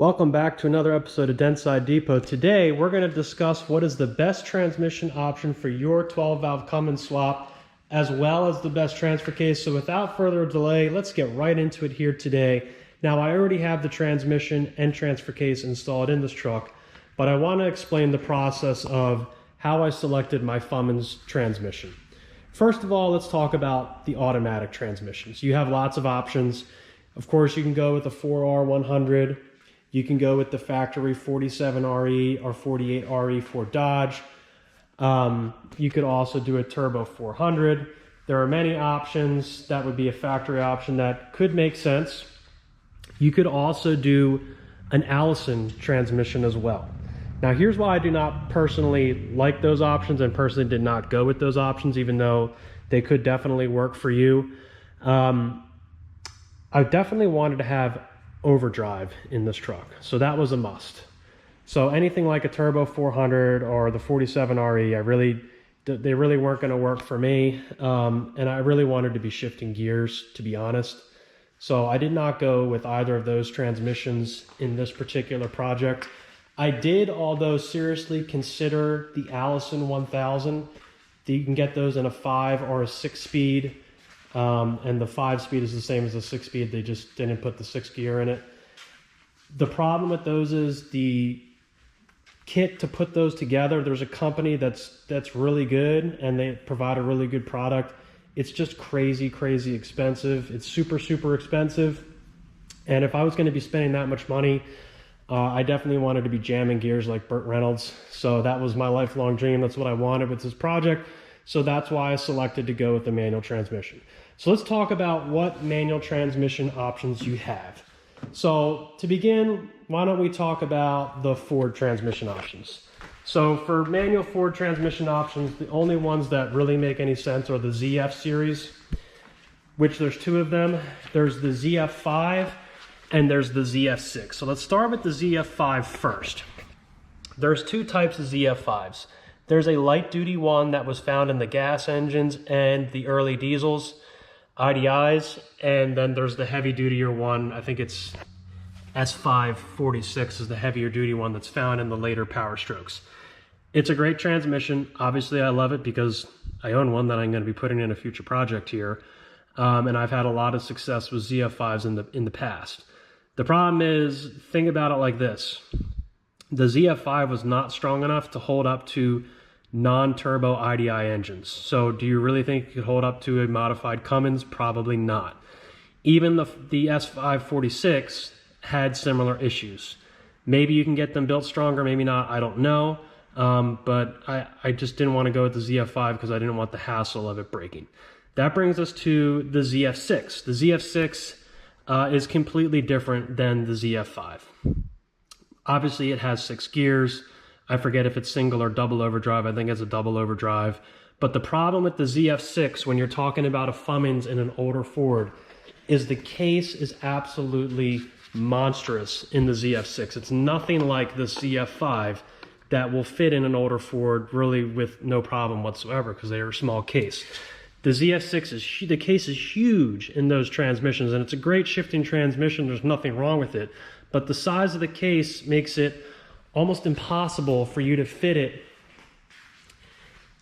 Welcome back to another episode of Dentside Depot. Today we're going to discuss what is the best transmission option for your 12-valve Cummins swap, as well as the best transfer case. So without further delay, let's get right into it here today. Now, I already have the transmission and transfer case installed in this truck, but I want to explain the process of how I selected my FUMMINS transmission. First of all, let's talk about the automatic transmissions. You have lots of options. Of course, you can go with the 4R100. You can go with the factory 47RE or 48RE for Dodge. You could also do a turbo 400. There are many options. That would be a factory option that could make sense. You could also do an Allison transmission as well. Now, here's why I do not personally like those options and personally did not go with those options, even though they could definitely work for you. I definitely wanted to have overdrive in this truck, so that was a must. So anything like a turbo 400 or the 47RE, they really weren't going to work for me, and I really wanted to be shifting gears, to be honest. So I did not go with either of those transmissions in this particular project. I did, although, seriously consider the Allison 1000. You can get those in a 5 or a 6-speed. And the 5-speed is the same as the 6-speed. They just didn't put the 6 gear in it. The problem with those is the kit to put those together. There's a company that's really good and they provide a really good product. It's just crazy expensive. It's super expensive. And if I was going to be spending that much money, I definitely wanted to be jamming gears like Burt Reynolds. So that was my lifelong dream. That's what I wanted with this project. So that's why I selected to go with the manual transmission. So let's talk about what manual transmission options you have. So to begin, why don't we talk about the Ford transmission options? So for manual Ford transmission options, the only ones that really make any sense are the ZF series, which there's two of them. There's the ZF5 and there's the ZF6. So let's start with the ZF5 first. There's two types of ZF5s. There's a light-duty one that was found in the gas engines and the early diesels, IDIs, and then there's the heavy-dutier one. I think it's S546 is the heavier-duty one that's found in the later Power Strokes. It's a great transmission. Obviously, I love it because I own one that I'm going to be putting in a future project here, and I've had a lot of success with ZF5s in the past. The problem is, think about it like this. The ZF5 was not strong enough to hold up to non-turbo IDI engines. So do you really think it could hold up to a modified Cummins? Probably not. Even the S546 had similar issues. Maybe you can get them built stronger, maybe not, I don't know. But I just didn't want to go with the ZF5 because I didn't want the hassle of it breaking. That brings us to the ZF6. The ZF6 is completely different than the ZF5. Obviously, it has 6 gears. I forget if it's single or double overdrive. I think it's a double overdrive. But the problem with the ZF6, when you're talking about a FUMMINS in an older Ford, is the case is absolutely monstrous in the ZF6. It's nothing like the ZF5 that will fit in an older Ford really with no problem whatsoever because they are a small case. The ZF6 the case is huge in those transmissions, and it's a great shifting transmission. There's nothing wrong with it. But the size of the case makes it almost impossible for you to fit it,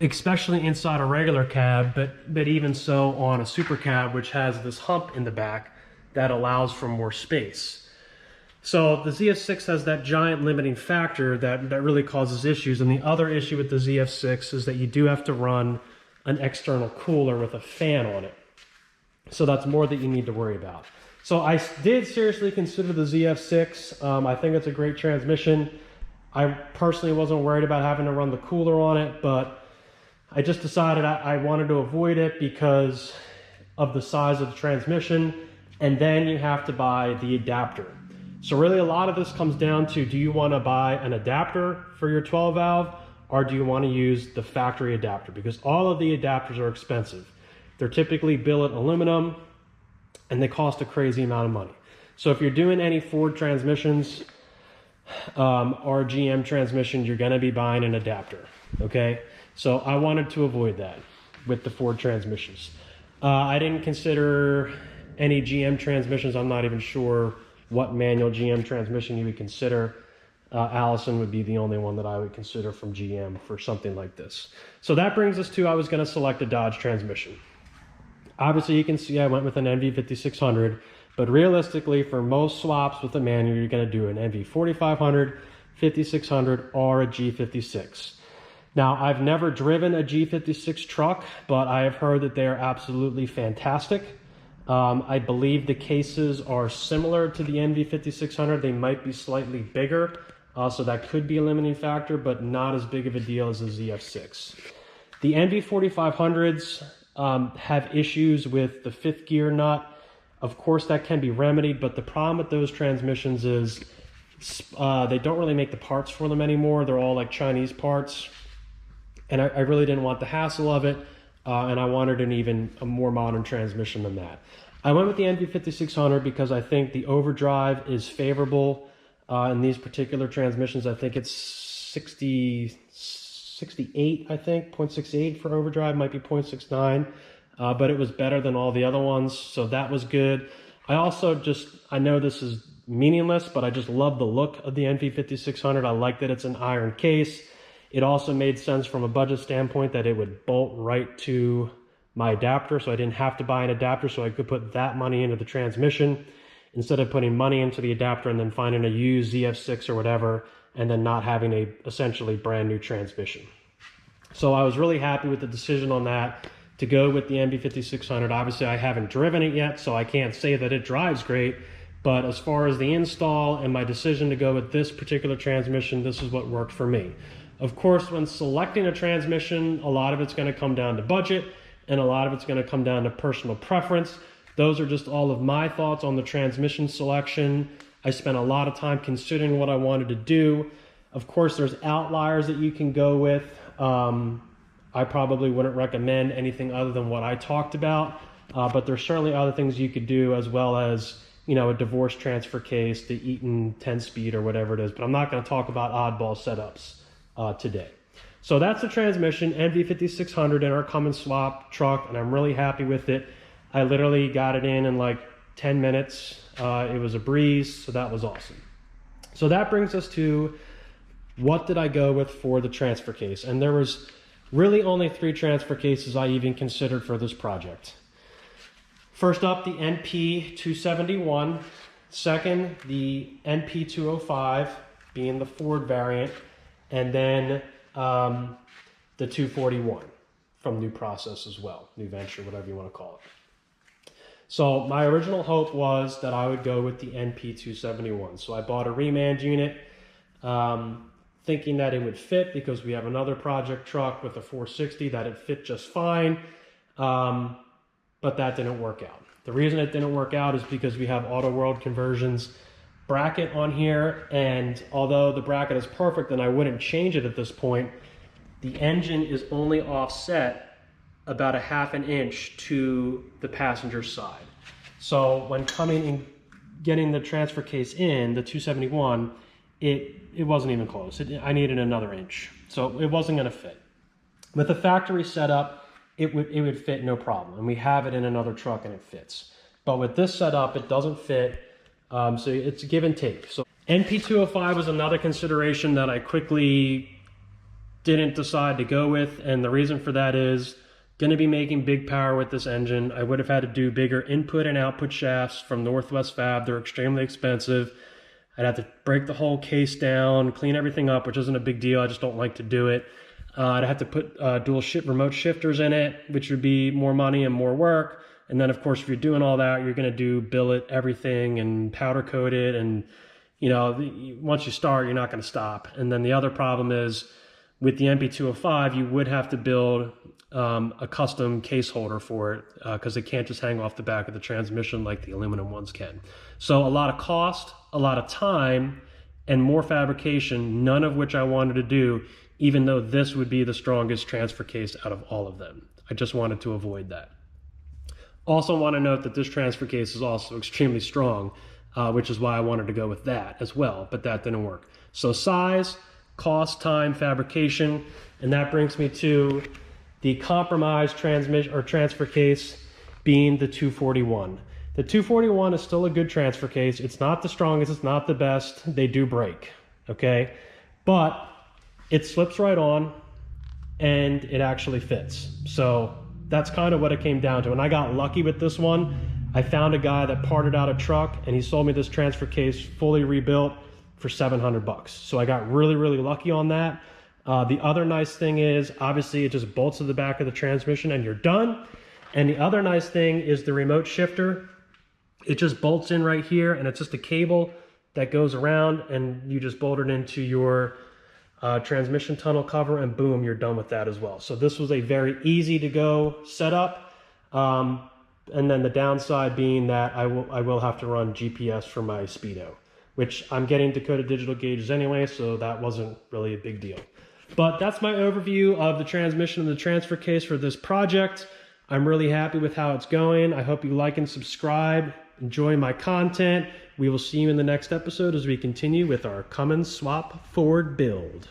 especially inside a regular cab, but even so on a super cab, which has this hump in the back that allows for more space. So the ZF6 has that giant limiting factor that really causes issues. And the other issue with the ZF6 is that you do have to run an external cooler with a fan on it. So that's more that you need to worry about. So I did seriously consider the ZF6. I think it's a great transmission. I personally wasn't worried about having to run the cooler on it, but I just decided I wanted to avoid it because of the size of the transmission, and then you have to buy the adapter. So really a lot of this comes down to, do you want to buy an adapter for your 12-valve, or do you want to use the factory adapter? Because all of the adapters are expensive. They're typically billet aluminum, and they cost a crazy amount of money. So if you're doing any Ford transmissions or GM transmissions, you're going to be buying an adapter, okay? So I wanted to avoid that with the Ford transmissions. I didn't consider any GM transmissions. I'm not even sure what manual GM transmission you would consider, Allison would be the only one that I would consider from GM for something like this. So that brings us to, I was going to select a Dodge transmission. Obviously you can see I went with an NV5600, but realistically for most swaps with a manual, you're going to do an NV4500, 5600, or a G56. Now, I've never driven a G56 truck, but I have heard that they are absolutely fantastic. I believe the cases are similar to the NV5600. They might be slightly bigger, so that could be a limiting factor, but not as big of a deal as the ZF6. The NV4500s have issues with the 5th gear nut. Of course, that can be remedied, but the problem with those transmissions is they don't really make the parts for them anymore. They're all like Chinese parts. And I really didn't want the hassle of it, and I wanted a more modern transmission than that. I went with the NV5600 because I think the overdrive is favorable in these particular transmissions. I think it's 68, I think, 0.68 for overdrive, might be 0.69, but it was better than all the other ones, so that was good. I also I know this is meaningless, but I just love the look of the NV5600. I like that it's an iron case. It also made sense from a budget standpoint that it would bolt right to my adapter, so I didn't have to buy an adapter, so I could put that money into the transmission instead of putting money into the adapter and then finding a used ZF6 or whatever and then not having a essentially brand new transmission. So I was really happy with the decision on that to go with the NV5600. Obviously I haven't driven it yet, so I can't say that it drives great, but as far as the install and my decision to go with this particular transmission, this is what worked for me. Of course, when selecting a transmission, a lot of it's going to come down to budget, and a lot of it's going to come down to personal preference. Those are just all of my thoughts on the transmission selection. I spent a lot of time considering what I wanted to do. Of course, there's outliers that you can go with. I probably wouldn't recommend anything other than what I talked about, but there's certainly other things you could do, as well as, you know, a divorce transfer case, the Eaton 10-speed or whatever it is, but I'm not going to talk about oddball setups today. So that's the transmission, NV5600 in our Cummins swap truck, and I'm really happy with it. I literally got it in like 10 minutes. It was a breeze, so that was awesome. So that brings us to what did I go with for the transfer case? And there was really only 3 transfer cases I even considered for this project. First up, the NP271. Second, the NP205, being the Ford variant. And then the 241 from New Process as well, New Venture, whatever you want to call it. So my original hope was that I would go with the NP271. So I bought a remand unit, thinking that it would fit because we have another project truck with a 460 that it fit just fine, but that didn't work out. The reason it didn't work out is because we have Auto World Conversions bracket on here, and although the bracket is perfect and I wouldn't change it at this point, the engine is only offset about a ½ an inch to the passenger side. So when coming and getting the transfer case in, the 271, it wasn't even close. I needed another inch, so it wasn't going to fit. With the factory setup, it would fit no problem, and we have it in another truck and it fits. But with this setup, it doesn't fit. So it's a give and take. So NP205 was another consideration that I quickly didn't decide to go with, and the reason for that is going to be making big power with this engine. I would have had to do bigger input and output shafts from Northwest Fab. They're extremely expensive. I'd have to break the whole case down, clean everything up, which isn't a big deal. I just don't like to do it. I'd have to put dual remote shifters in it, which would be more money and more work. And then, of course, if you're doing all that, you're going to do billet everything and powder coat it. And, you know, once you start, you're not going to stop. And then the other problem is with the NP205, you would have to build a custom case holder for it because it can't just hang off the back of the transmission like the aluminum ones can. So a lot of cost, a lot of time, and more fabrication, none of which I wanted to do, even though this would be the strongest transfer case out of all of them. I just wanted to avoid that. Also want to note that this transfer case is also extremely strong, which is why I wanted to go with that as well, but that didn't work. So size, cost, time, fabrication, and that brings me to the compromise transmission or transfer case being the 241. The 241 is still a good transfer case. It's not the strongest, it's not the best. They do break, okay? But it slips right on and it actually fits. So that's kind of what it came down to. And I got lucky with this one. I found a guy that parted out a truck and he sold me this transfer case fully rebuilt for 700 bucks. So I got really, really lucky on that. The other nice thing is, obviously it just bolts to the back of the transmission and you're done. And the other nice thing is the remote shifter. It just bolts in right here and it's just a cable that goes around and you just bolt it into your transmission tunnel cover and boom, you're done with that as well. So this was a very easy to go setup. And then the downside being that I will have to run GPS for my speedo, which I'm getting Dakota digital gauges anyway, so that wasn't really a big deal. But that's my overview of the transmission and the transfer case for this project. I'm really happy with how it's going. I hope you like and subscribe. Enjoy my content. We will see you in the next episode as we continue with our Cummins Swap Ford build.